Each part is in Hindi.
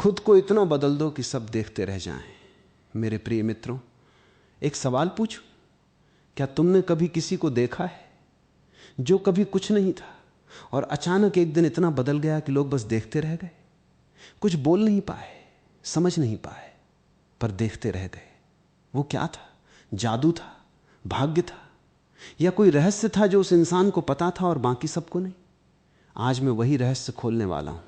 खुद को इतना बदल दो कि सब देखते रह जाएं। मेरे प्रिय मित्रों, एक सवाल पूछूं, क्या तुमने कभी किसी को देखा है जो कभी कुछ नहीं था और अचानक एक दिन इतना बदल गया कि लोग बस देखते रह गए? कुछ बोल नहीं पाए, समझ नहीं पाए, पर देखते रह गए। वो क्या था? जादू था, भाग्य था, या कोई रहस्य था जो उस इंसान को पता था और बाकी सबको नहीं? आज मैं वही रहस्य खोलने वाला हूं।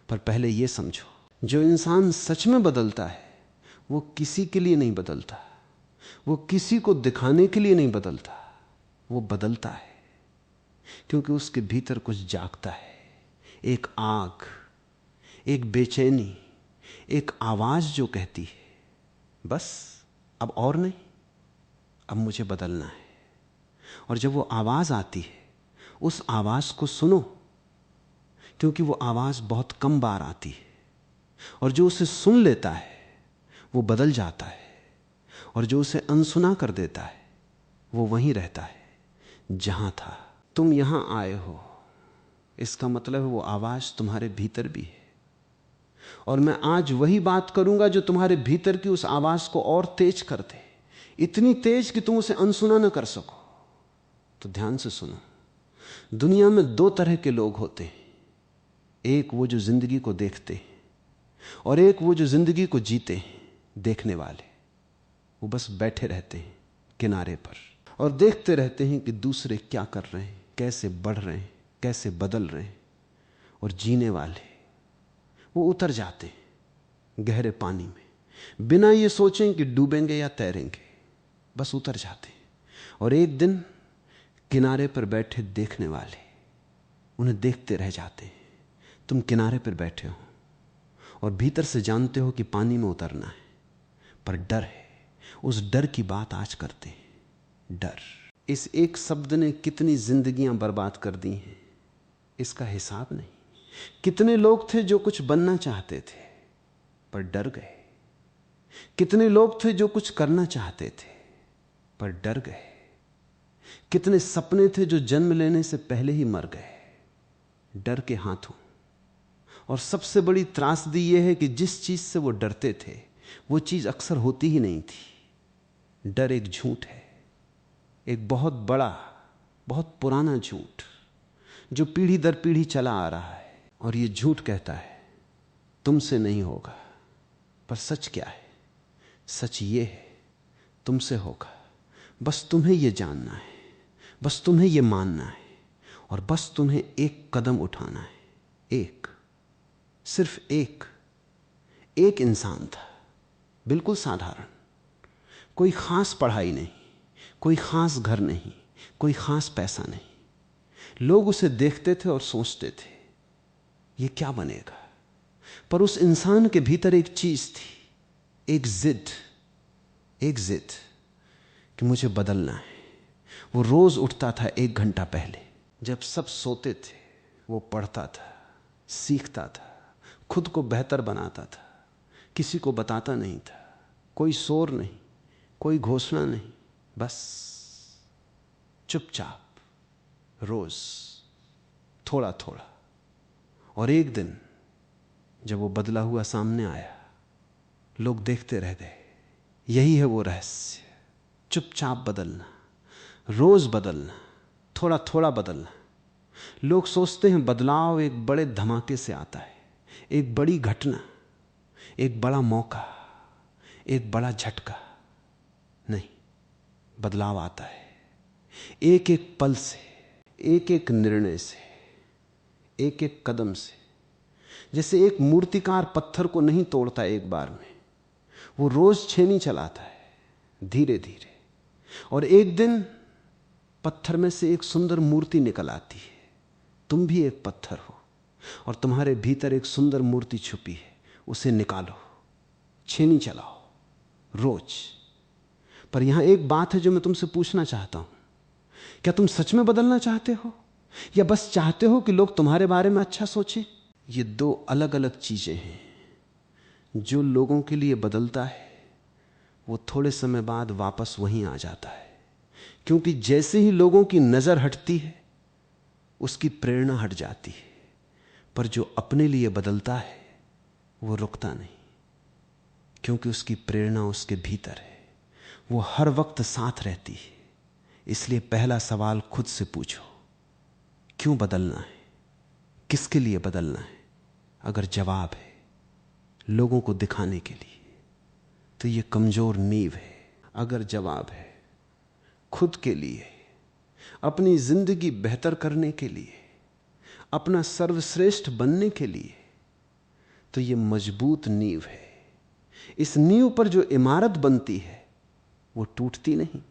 पर पहले यह समझो, जो इंसान सच में बदलता है वो किसी के लिए नहीं बदलता, वो किसी को दिखाने के लिए नहीं बदलता, वो बदलता है क्योंकि उसके भीतर कुछ जागता है। एक आग, एक बेचैनी, एक आवाज जो कहती है, बस अब और नहीं, अब मुझे बदलना है। और जब वो आवाज आती है, उस आवाज को सुनो, क्योंकि वो आवाज बहुत कम बार आती है, और जो उसे सुन लेता है वो बदल जाता है, और जो उसे अनसुना कर देता है वो वहीं रहता है जहां था। तुम यहां आए हो, इसका मतलब है वो आवाज तुम्हारे भीतर भी है। और मैं आज वही बात करूंगा जो तुम्हारे भीतर की उस आवाज को और तेज कर दे, इतनी तेज कि तुम उसे अनसुना न कर सको। तो ध्यान से सुनो, दुनिया में दो तरह के लोग होते हैं। एक वो जो जिंदगी को देखते हैं, और एक वो जो जिंदगी को जीते हैं, देखने वाले। वो बस बैठे रहते हैं किनारे पर और देखते रहते हैं कि दूसरे क्या कर रहे हैं, कैसे बढ़ रहे हैं, कैसे बदल रहे हैं। और जीने वाले वो उतर जाते हैं गहरे पानी में, बिना ये सोचें कि डूबेंगे या तैरेंगे, बस उतर जाते हैं। और एक दिन किनारे पर बैठे देखने वाले उन्हें देखते रह जाते हैं। तुम किनारे पर बैठे हो और भीतर से जानते हो कि पानी में उतरना है, पर डर है। उस डर की बात आज करते हैं। डर, इस एक शब्द ने कितनी जिंदगियां बर्बाद कर दी हैं, इसका हिसाब नहीं। कितने लोग थे जो कुछ बनना चाहते थे पर डर गए। कितने लोग थे जो कुछ करना चाहते थे पर डर गए। कितने सपने थे जो जन्म लेने से पहले ही मर गए डर के हाथों। और सबसे बड़ी त्रासदी यह है कि जिस चीज से वो डरते थे वो चीज अक्सर होती ही नहीं थी। डर एक झूठ है, एक बहुत बड़ा, बहुत पुराना झूठ जो पीढ़ी दर पीढ़ी चला आ रहा है। और ये झूठ कहता है तुमसे नहीं होगा, पर सच क्या है? सच ये है तुमसे होगा। बस तुम्हें ये जानना है, बस तुम्हें ये मानना है, और बस तुम्हें एक कदम उठाना है। एक, सिर्फ एक इंसान था, बिल्कुल साधारण, कोई खास पढ़ाई नहीं, कोई खास घर नहीं, कोई खास पैसा नहीं। लोग उसे देखते थे और सोचते थे ये क्या बनेगा। पर उस इंसान के भीतर एक चीज थी, एक जिद कि मुझे बदलना है। वो रोज उठता था 1 घंटा पहले, जब सब सोते थे वो पढ़ता था, सीखता था, खुद को बेहतर बनाता था। किसी को बताता नहीं था, कोई शोर नहीं, कोई घोषणा नहीं, बस चुपचाप रोज थोड़ा थोड़ा। और एक दिन जब वो बदला हुआ सामने आया, लोग देखते रह गए। यही है वो रहस्य, चुपचाप बदलना, रोज बदलना, थोड़ा थोड़ा बदलना। लोग सोचते हैं बदलाव एक बड़े धमाके से आता है, एक बड़ी घटना, एक बड़ा मौका, एक बड़ा झटका। नहीं, बदलाव आता है एक एक पल से, एक एक निर्णय से, एक एक कदम से। जैसे एक मूर्तिकार पत्थर को नहीं तोड़ता एक बार में, वो रोज छेनी चलाता है धीरे धीरे। और एक दिन पत्थर में से एक सुंदर मूर्ति निकल आती है। तुम भी एक पत्थर हो और तुम्हारे भीतर एक सुंदर मूर्ति छुपी है, उसे निकालो, छेनी चलाओ रोज। पर यहां एक बात है जो मैं तुमसे पूछना चाहता हूं, क्या तुम सच में बदलना चाहते हो या बस चाहते हो कि लोग तुम्हारे बारे में अच्छा सोचें? ये दो अलग अलग चीजें हैं। जो लोगों के लिए बदलता है वो थोड़े समय बाद वापस वहीं आ जाता है, क्योंकि जैसे ही लोगों की नजर हटती है उसकी प्रेरणा हट जाती है। पर जो अपने लिए बदलता है वो रुकता नहीं, क्योंकि उसकी प्रेरणा उसके भीतर है, वो हर वक्त साथ रहती है। इसलिए पहला सवाल खुद से पूछो, क्यों बदलना है, किसके लिए बदलना है? अगर जवाब है लोगों को दिखाने के लिए, तो ये कमजोर नींव है। अगर जवाब है खुद के लिए, अपनी जिंदगी बेहतर करने के लिए, अपना सर्वश्रेष्ठ बनने के लिए, तो ये मजबूत नींव है। इस नींव पर जो इमारत बनती है वो टूटती नहीं।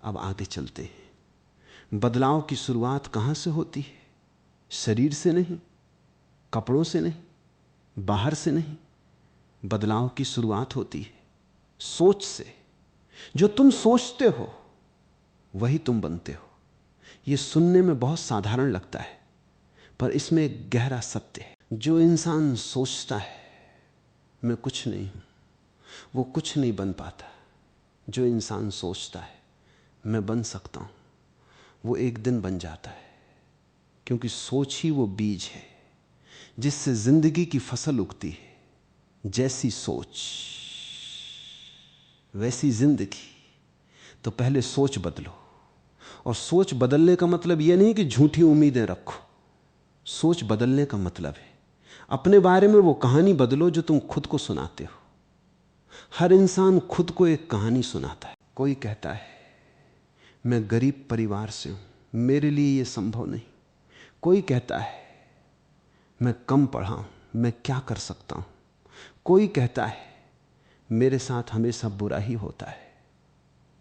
अब आगे चलते हैं। बदलाव की शुरुआत कहां से होती है? शरीर से नहीं, कपड़ों से नहीं, बाहर से नहीं। बदलाव की शुरुआत होती है सोच से। जो तुम सोचते हो वही तुम बनते हो। यह सुनने में बहुत साधारण लगता है, पर इसमें एक गहरा सत्य है। जो इंसान सोचता है मैं कुछ नहीं हूं, वो कुछ नहीं बन पाता। जो इंसान सोचता है मैं बन सकता हूं, वो एक दिन बन जाता है। क्योंकि सोच ही वो बीज है जिससे जिंदगी की फसल उगती है। जैसी सोच वैसी जिंदगी। तो पहले सोच बदलो। और सोच बदलने का मतलब यह नहीं कि झूठी उम्मीदें रखो। सोच बदलने का मतलब है अपने बारे में वो कहानी बदलो जो तुम खुद को सुनाते हो। हर इंसान खुद को एक कहानी सुनाता है। कोई कहता है मैं गरीब परिवार से हूं, मेरे लिए यह संभव नहीं। कोई कहता है मैं कम पढ़ा हूं, मैं क्या कर सकता हूं। कोई कहता है मेरे साथ हमेशा बुरा ही होता है।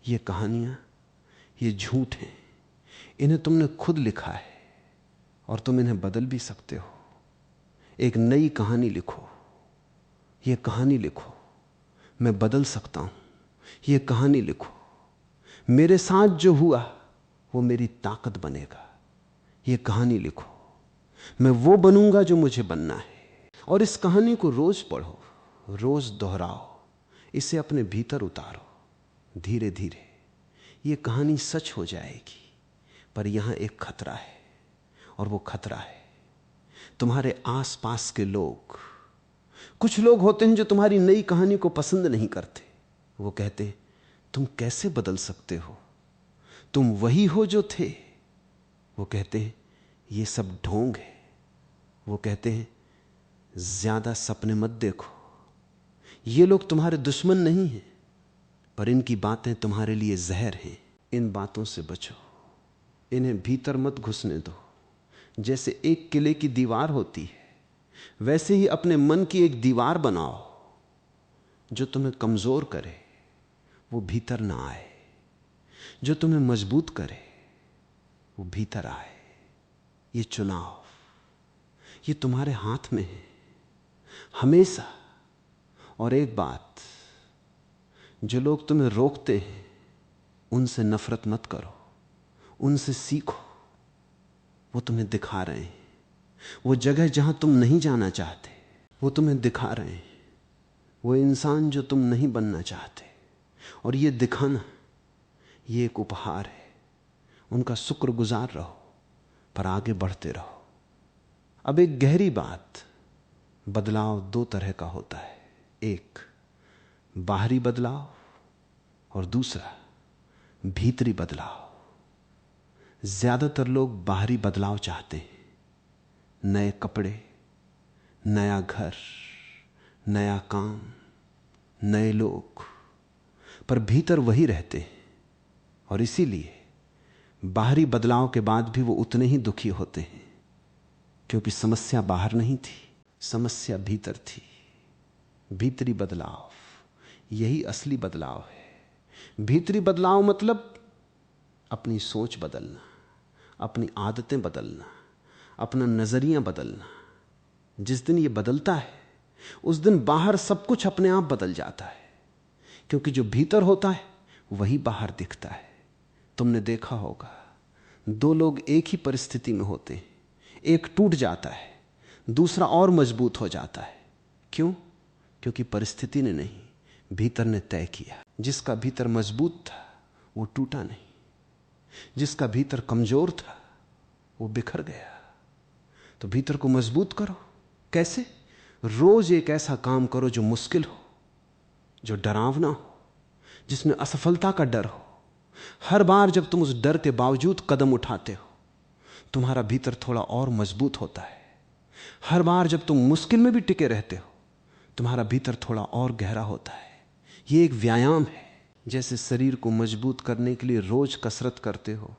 ये कहानियां, ये झूठ हैं। इन्हें तुमने खुद लिखा है और तुम इन्हें बदल भी सकते हो। एक नई कहानी लिखो। ये कहानी लिखो मैं बदल सकता हूं। ये कहानी लिखो मेरे साथ जो हुआ वो मेरी ताकत बनेगा। ये कहानी लिखो मैं वो बनूंगा जो मुझे बनना है। और इस कहानी को रोज पढ़ो, रोज दोहराओ, इसे अपने भीतर उतारो। धीरे धीरे ये कहानी सच हो जाएगी। पर यहां एक खतरा है, और वो खतरा है तुम्हारे आसपास के लोग। कुछ लोग होते हैं जो तुम्हारी नई कहानी को पसंद नहीं करते। वो कहते तुम कैसे बदल सकते हो, तुम वही हो जो थे। वो कहते हैं ये सब ढोंग है। वो कहते हैं ज्यादा सपने मत देखो। ये लोग तुम्हारे दुश्मन नहीं हैं, पर इनकी बातें तुम्हारे लिए जहर हैं। इन बातों से बचो, इन्हें भीतर मत घुसने दो। जैसे एक किले की दीवार होती है, वैसे ही अपने मन की एक दीवार बनाओ जो तुम्हें कमजोर करे वो भीतर ना आए, जो तुम्हें मजबूत करे वो भीतर आए। ये चुनाव, ये तुम्हारे हाथ में है हमेशा। और एक बात, जो लोग तुम्हें रोकते हैं उनसे नफरत मत करो, उनसे सीखो। वो तुम्हें दिखा रहे हैं वो जगह जहां तुम नहीं जाना चाहते। वो तुम्हें दिखा रहे हैं वो इंसान जो तुम नहीं बनना चाहते। और ये दिखाना, ये एक उपहार है। उनका शुक्रगुजार रहो, पर आगे बढ़ते रहो। अब एक गहरी बात, बदलाव दो तरह का होता है। एक बाहरी बदलाव और दूसरा भीतरी बदलाव। ज्यादातर लोग बाहरी बदलाव चाहते हैं, नए कपड़े, नया घर, नया काम, नए लोग, पर भीतर वही रहते हैं। और इसीलिए बाहरी बदलाव के बाद भी वो उतने ही दुखी होते हैं, क्योंकि समस्या बाहर नहीं थी, समस्या भीतर थी। भीतरी बदलाव, यही असली बदलाव है। भीतरी बदलाव मतलब अपनी सोच बदलना, अपनी आदतें बदलना, अपना नजरिया बदलना। जिस दिन ये बदलता है उस दिन बाहर सब कुछ अपने आप बदल जाता है, क्योंकि जो भीतर होता है वही बाहर दिखता है। तुमने देखा होगा, दो लोग एक ही परिस्थिति में होते हैं, एक टूट जाता है, दूसरा और मजबूत हो जाता है। क्यों? क्योंकि परिस्थिति ने नहीं, भीतर ने तय किया। जिसका भीतर मजबूत था वो टूटा नहीं, जिसका भीतर कमजोर था वो बिखर गया। तो भीतर को मजबूत करो। कैसे? रोज एक ऐसा काम करो जो मुश्किल हो, जो डरावना हो, जिसमें असफलता का डर हो। हर बार जब तुम उस डर के बावजूद कदम उठाते हो, तुम्हारा भीतर थोड़ा और मजबूत होता है। हर बार जब तुम मुश्किल में भी टिके रहते हो, तुम्हारा भीतर थोड़ा और गहरा होता है। यह एक व्यायाम है। जैसे शरीर को मजबूत करने के लिए रोज कसरत करते हो,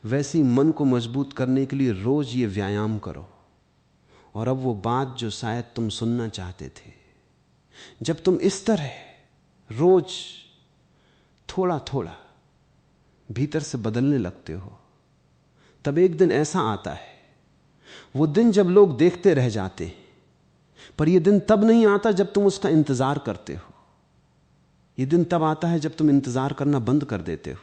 वैसे ही मन को मजबूत करने के लिए रोज ये व्यायाम करो। और अब वो बात जो शायद तुम सुनना चाहते थे, जब तुम इस तरह रोज थोड़ा थोड़ा भीतर से बदलने लगते हो, तब एक दिन ऐसा आता है, वो दिन जब लोग देखते रह जाते हैं। पर यह दिन तब नहीं आता जब तुम उसका इंतजार करते हो। यह दिन तब आता है जब तुम इंतजार करना बंद कर देते हो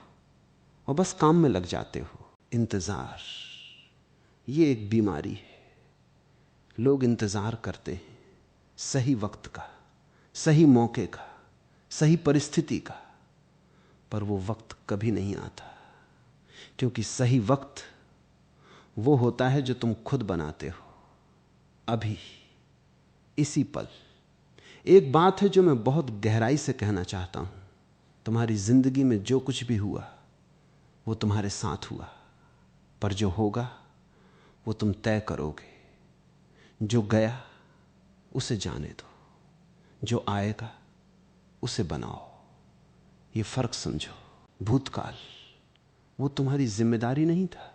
और बस काम में लग जाते हो। इंतजार ये एक बीमारी है। लोग इंतजार करते हैं सही वक्त का, सही मौके का, सही परिस्थिति का, पर वो वक्त कभी नहीं आता। क्योंकि सही वक्त वो होता है जो तुम खुद बनाते हो। अभी इसी पल एक बात है जो मैं बहुत गहराई से कहना चाहता हूं। तुम्हारी जिंदगी में जो कुछ भी हुआ वो तुम्हारे साथ हुआ, पर जो होगा वो तुम तय करोगे। जो गया उसे जाने दो, जो आएगा उसे बनाओ। ये फर्क समझो। भूतकाल वो तुम्हारी जिम्मेदारी नहीं था,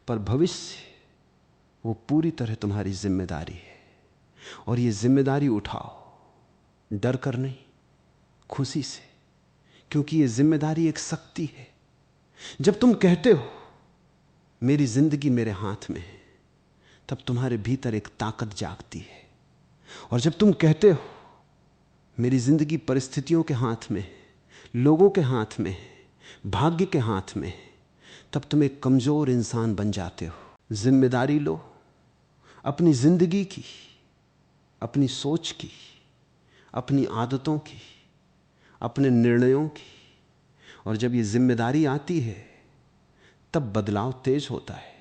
पर भविष्य वो पूरी तरह तुम्हारी जिम्मेदारी है। और ये जिम्मेदारी उठाओ, डर कर नहीं, खुशी से, क्योंकि ये जिम्मेदारी एक शक्ति है। जब तुम कहते हो मेरी जिंदगी मेरे हाथ में है, तब तुम्हारे भीतर एक ताकत जागती है। और जब तुम कहते हो मेरी जिंदगी परिस्थितियों के हाथ में है, लोगों के हाथ में है, भाग्य के हाथ में है, तब तुम एक कमजोर इंसान बन जाते हो। जिम्मेदारी लो अपनी जिंदगी की, अपनी सोच की, अपनी आदतों की, अपने निर्णयों की। और जब ये जिम्मेदारी आती है तब बदलाव तेज होता है,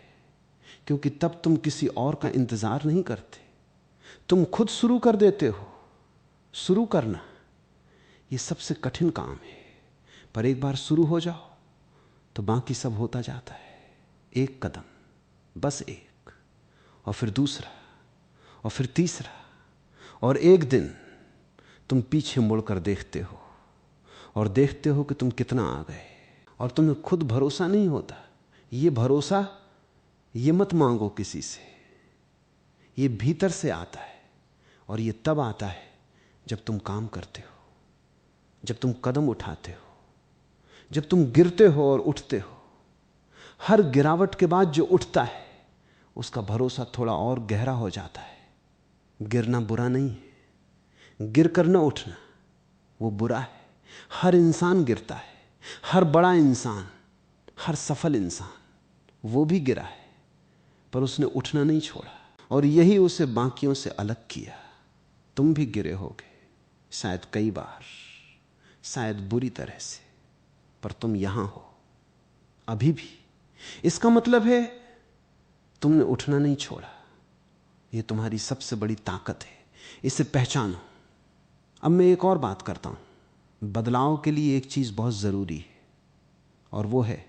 क्योंकि तब तुम किसी और का इंतजार नहीं करते, तुम खुद शुरू कर देते हो। शुरू करना ये सबसे कठिन काम है, पर एक बार शुरू हो जाओ तो बाकी सब होता जाता है। एक कदम, बस एक, और फिर दूसरा, और फिर तीसरा, और एक दिन तुम पीछे मुड़कर देखते हो और देखते हो कि तुम कितना आ गए। और तुम्हें खुद भरोसा नहीं होता। ये भरोसा ये मत मांगो किसी से, ये भीतर से आता है। और ये तब आता है जब तुम काम करते हो, जब तुम कदम उठाते हो, जब तुम गिरते हो और उठते हो। हर गिरावट के बाद जो उठता है उसका भरोसा थोड़ा और गहरा हो जाता है। गिरना बुरा नहीं है, गिर कर न उठना वो बुरा है। हर इंसान गिरता है, हर बड़ा इंसान, हर सफल इंसान, वो भी गिरा है, पर उसने उठना नहीं छोड़ा। और यही उसे बाकियों से अलग किया। तुम भी गिरे होगे, शायद कई बार, शायद बुरी तरह से, पर तुम यहां हो अभी भी। इसका मतलब है तुमने उठना नहीं छोड़ा। यह तुम्हारी सबसे बड़ी ताकत है, इसे पहचानो। अब मैं एक और बात करता हूं। बदलाव के लिए एक चीज बहुत जरूरी है, और वो है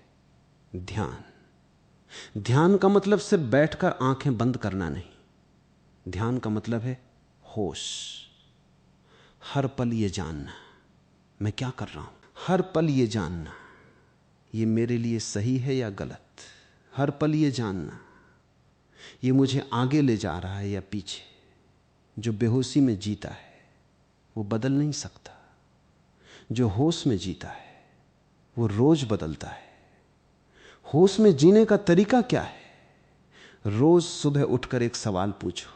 ध्यान। ध्यान का मतलब सिर्फ बैठकर आंखें बंद करना नहीं। ध्यान का मतलब है होश। हर पल ये जानना मैं क्या कर रहा हूं। हर पल ये जानना ये मेरे लिए सही है या गलत। हर पल ये जानना ये मुझे आगे ले जा रहा है या पीछे। जो बेहोशी में जीता है वो बदल नहीं सकता। जो होश में जीता है वो रोज बदलता है। होश में जीने का तरीका क्या है? रोज सुबह उठकर एक सवाल पूछो,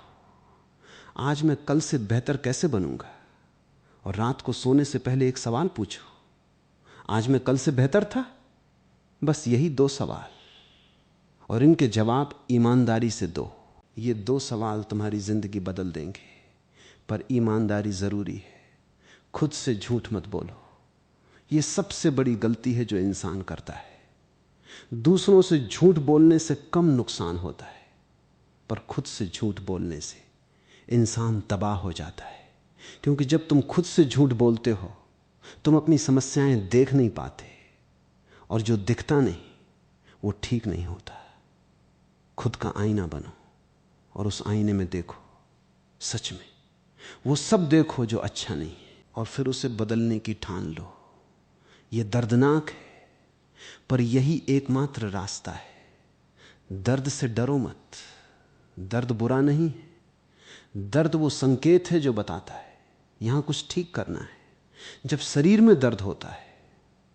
आज मैं कल से बेहतर कैसे बनूंगा? और रात को सोने से पहले एक सवाल पूछो, आज मैं कल से बेहतर था? बस यही 2 सवाल, और इनके जवाब ईमानदारी से दो। ये 2 सवाल तुम्हारी जिंदगी बदल देंगे। पर ईमानदारी जरूरी है। खुद से झूठ मत बोलो। ये सबसे बड़ी गलती है जो इंसान करता है। दूसरों से झूठ बोलने से कम नुकसान होता है, पर खुद से झूठ बोलने से इंसान तबाह हो जाता है। क्योंकि जब तुम खुद से झूठ बोलते हो, तुम अपनी समस्याएं देख नहीं पाते, और जो दिखता नहीं वो ठीक नहीं होता। खुद का आईना बनो और उस आईने में देखो, सच में वो सब देखो जो अच्छा नहीं है, और फिर उसे बदलने की ठान लो। ये दर्दनाक है, पर यही एकमात्र रास्ता है। दर्द से डरो मत। दर्द बुरा नहीं है, दर्द वो संकेत है जो बताता है यहां कुछ ठीक करना है। जब शरीर में दर्द होता है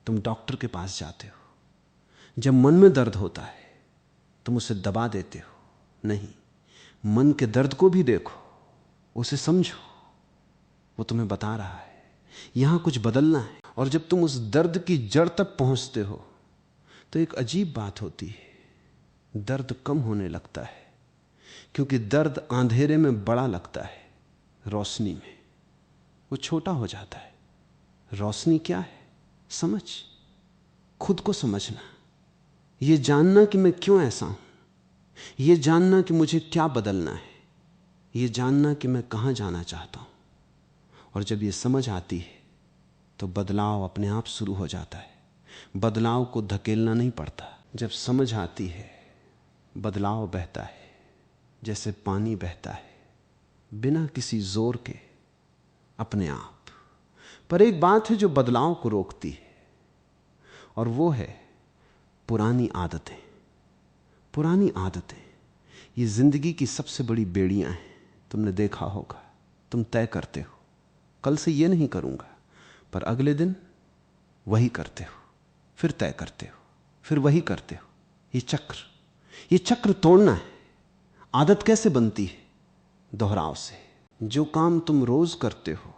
तुम डॉक्टर के पास जाते हो, जब मन में दर्द होता है तुम उसे दबा देते हो। नहीं, मन के दर्द को भी देखो, उसे समझो, वो तुम्हें बता रहा है यहां कुछ बदलना है। और जब तुम उस दर्द की जड़ तक पहुंचते हो तो एक अजीब बात होती है, दर्द कम होने लगता है। क्योंकि दर्द अंधेरे में बड़ा लगता है, रोशनी में वो छोटा हो जाता है। रोशनी क्या है? समझ, खुद को समझना, ये जानना कि मैं क्यों ऐसा हूं, ये जानना कि मुझे क्या बदलना है, ये जानना कि मैं कहां जाना चाहता हूं। और जब ये समझ आती है तो बदलाव अपने आप शुरू हो जाता है। बदलाव को धकेलना नहीं पड़ता। जब समझ आती है बदलाव बहता है जैसे पानी बहता है, बिना किसी जोर के, अपने आप। पर एक बात है जो बदलाव को रोकती है, और वो है पुरानी आदतें। पुरानी आदतें ये जिंदगी की सबसे बड़ी बेड़ियां हैं। तुमने देखा होगा, तुम तय करते हो कल से ये नहीं करूंगा, पर अगले दिन वही करते हो, फिर तय करते हो, फिर वही करते हो। ये चक्र तोड़ना है। आदत कैसे बनती है? दोहराव से। जो काम तुम रोज करते हो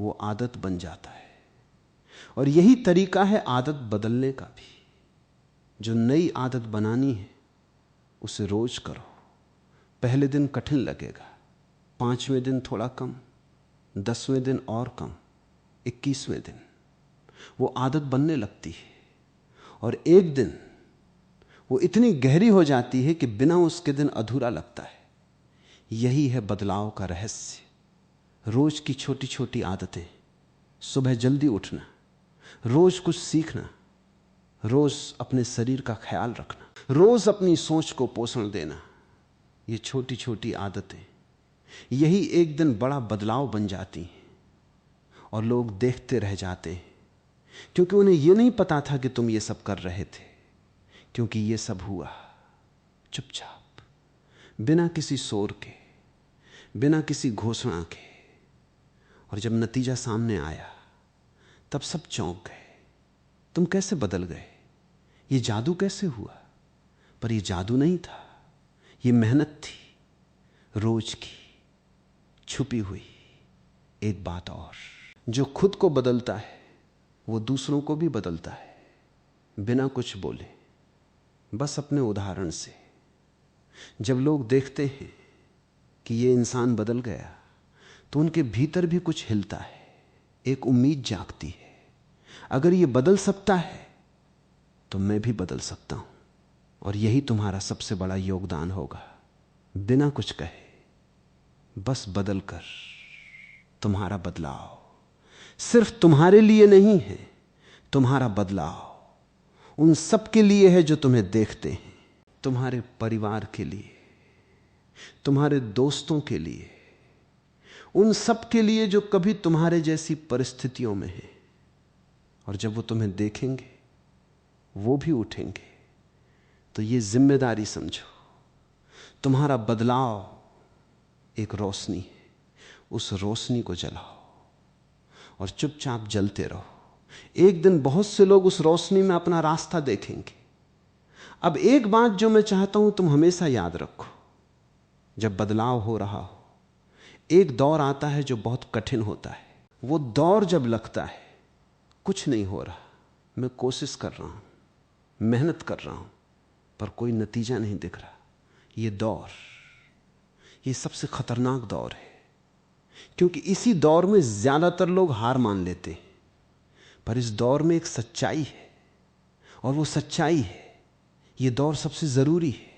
वो आदत बन जाता है। और यही तरीका है आदत बदलने का भी। जो नई आदत बनानी है उसे रोज करो। पहले दिन कठिन लगेगा, 5वें दिन थोड़ा कम, 10वें दिन और कम, 21वें दिन वो आदत बनने लगती है। और एक दिन वो इतनी गहरी हो जाती है कि बिना उसके दिन अधूरा लगता है। यही है बदलाव का रहस्य। रोज की छोटी छोटी आदतें, सुबह जल्दी उठना, रोज कुछ सीखना, रोज अपने शरीर का ख्याल रखना, रोज अपनी सोच को पोषण देना, ये छोटी छोटी आदतें, यही एक दिन बड़ा बदलाव बन जाती हैं। और लोग देखते रह जाते हैं, क्योंकि उन्हें यह नहीं पता था कि तुम ये सब कर रहे थे। क्योंकि ये सब हुआ चुपचाप, बिना किसी शोर के, बिना किसी घोषणा के। और जब नतीजा सामने आया तब सब चौंक गए। तुम कैसे बदल गए? ये जादू कैसे हुआ? पर ये जादू नहीं था, ये मेहनत थी, रोज की छुपी हुई एक बात। और जो खुद को बदलता है वो दूसरों को भी बदलता है, बिना कुछ बोले, बस अपने उदाहरण से। जब लोग देखते हैं कि ये इंसान बदल गया तो उनके भीतर भी कुछ हिलता है, एक उम्मीद जागती है। अगर ये बदल सकता है तो मैं भी बदल सकता हूं। और यही तुम्हारा सबसे बड़ा योगदान होगा। बिना कुछ कहे, बस बदल कर। तुम्हारा बदलाव सिर्फ तुम्हारे लिए नहीं है, तुम्हारा बदलाव उन सब के लिए है जो तुम्हें देखते हैं, तुम्हारे परिवार के लिए, तुम्हारे दोस्तों के लिए, उन सब के लिए जो कभी तुम्हारे जैसी परिस्थितियों में हैं। और जब वो तुम्हें देखेंगे वो भी उठेंगे। तो ये जिम्मेदारी समझो, तुम्हारा बदलाव एक रोशनी है, उस रोशनी को जलाओ और चुपचाप जलते रहो। एक दिन बहुत से लोग उस रोशनी में अपना रास्ता देखेंगे। अब एक बात जो मैं चाहता हूं तुम हमेशा याद रखो, जब बदलाव हो रहा हो, एक दौर आता है जो बहुत कठिन होता है। वो दौर जब लगता है कुछ नहीं हो रहा, मैं कोशिश कर रहा हूं, मेहनत कर रहा हूं, पर कोई नतीजा नहीं दिख रहा, ये दौर, ये सबसे खतरनाक दौर है। क्योंकि इसी दौर में ज्यादातर लोग हार मान लेते हैं। पर इस दौर में एक सच्चाई है, और वो सच्चाई है ये दौर सबसे जरूरी है।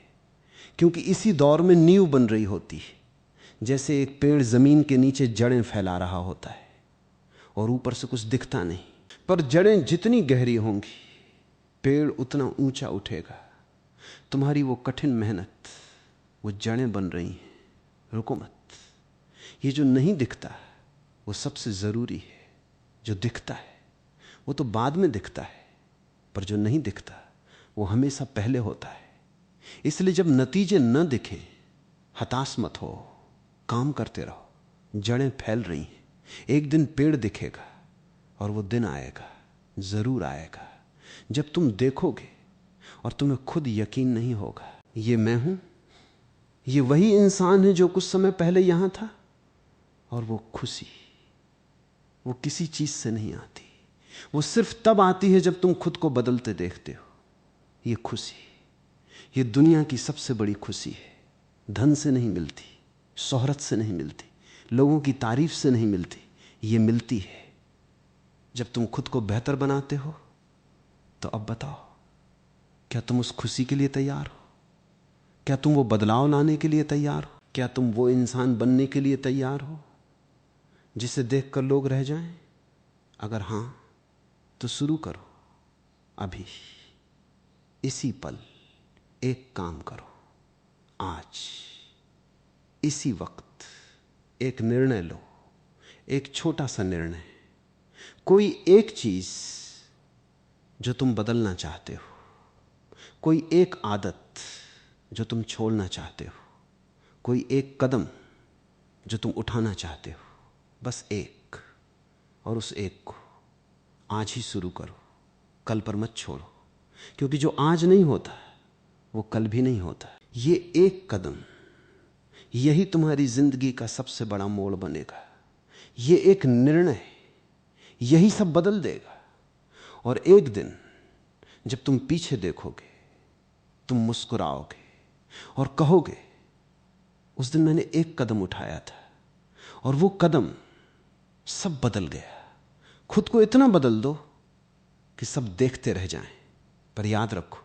क्योंकि इसी दौर में नींव बन रही होती है। जैसे एक पेड़ जमीन के नीचे जड़ें फैला रहा होता है और ऊपर से कुछ दिखता नहीं, पर जड़ें जितनी गहरी होंगी पेड़ उतना ऊंचा उठेगा। तुम्हारी वो कठिन मेहनत, वो जड़ें बन रही हैं, रुको मत। ये जो नहीं दिखता वो सबसे जरूरी है। जो दिखता है वो तो बाद में दिखता है, पर जो नहीं दिखता वो हमेशा पहले होता है। इसलिए जब नतीजे न दिखें हताश मत हो, काम करते रहो। जड़ें फैल रही हैं, एक दिन पेड़ दिखेगा और वो दिन आएगा, जरूर आएगा, जब तुम देखोगे और तुम्हें खुद यकीन नहीं होगा ये मैं हूं, ये वही इंसान है जो कुछ समय पहले यहां था। और वो खुशी वो किसी चीज से नहीं आती, वो सिर्फ तब आती है जब तुम खुद को बदलते देखते हो। ये खुशी, ये दुनिया की सबसे बड़ी खुशी है। धन से नहीं मिलती, शोहरत से नहीं मिलती, लोगों की तारीफ से नहीं मिलती। ये मिलती है जब तुम खुद को बेहतर बनाते हो। तो अब बताओ, क्या तुम उस खुशी के लिए तैयार हो? क्या तुम वो बदलाव लाने के लिए तैयार हो? क्या तुम वो इंसान बनने के लिए तैयार हो जिसे देखकर लोग रह जाएं? अगर हां तो शुरू करो। अभी इसी पल एक काम करो। आज इसी वक्त एक निर्णय लो, एक छोटा सा निर्णय, कोई एक चीज जो तुम बदलना चाहते हो, कोई एक आदत जो तुम छोड़ना चाहते हो, कोई एक कदम जो तुम उठाना चाहते हो। बस एक, और उस एक को आज ही शुरू करो, कल पर मत छोड़ो। क्योंकि जो आज नहीं होता वो कल भी नहीं होता। ये एक कदम, यही तुम्हारी जिंदगी का सबसे बड़ा मोड़ बनेगा। ये एक निर्णय, यही सब बदल देगा। और एक दिन जब तुम पीछे देखोगे, तुम मुस्कुराओगे और कहोगे उस दिन मैंने एक कदम उठाया था और वो कदम सब बदल गया। खुद को इतना बदल दो कि सब देखते रह जाएं। पर याद रखो,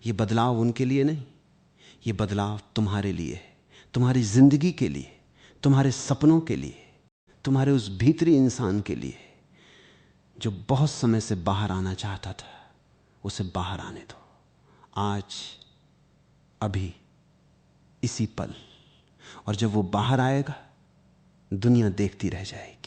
ये बदलाव उनके लिए नहीं, ये बदलाव तुम्हारे लिए है, तुम्हारी जिंदगी के लिए, तुम्हारे सपनों के लिए, तुम्हारे उस भीतरी इंसान के लिए जो बहुत समय से बाहर आना चाहता था। उसे बाहर आने दो, आज, अभी, इसी पल। और जब वो बाहर आएगा दुनिया देखती रह जाएगी।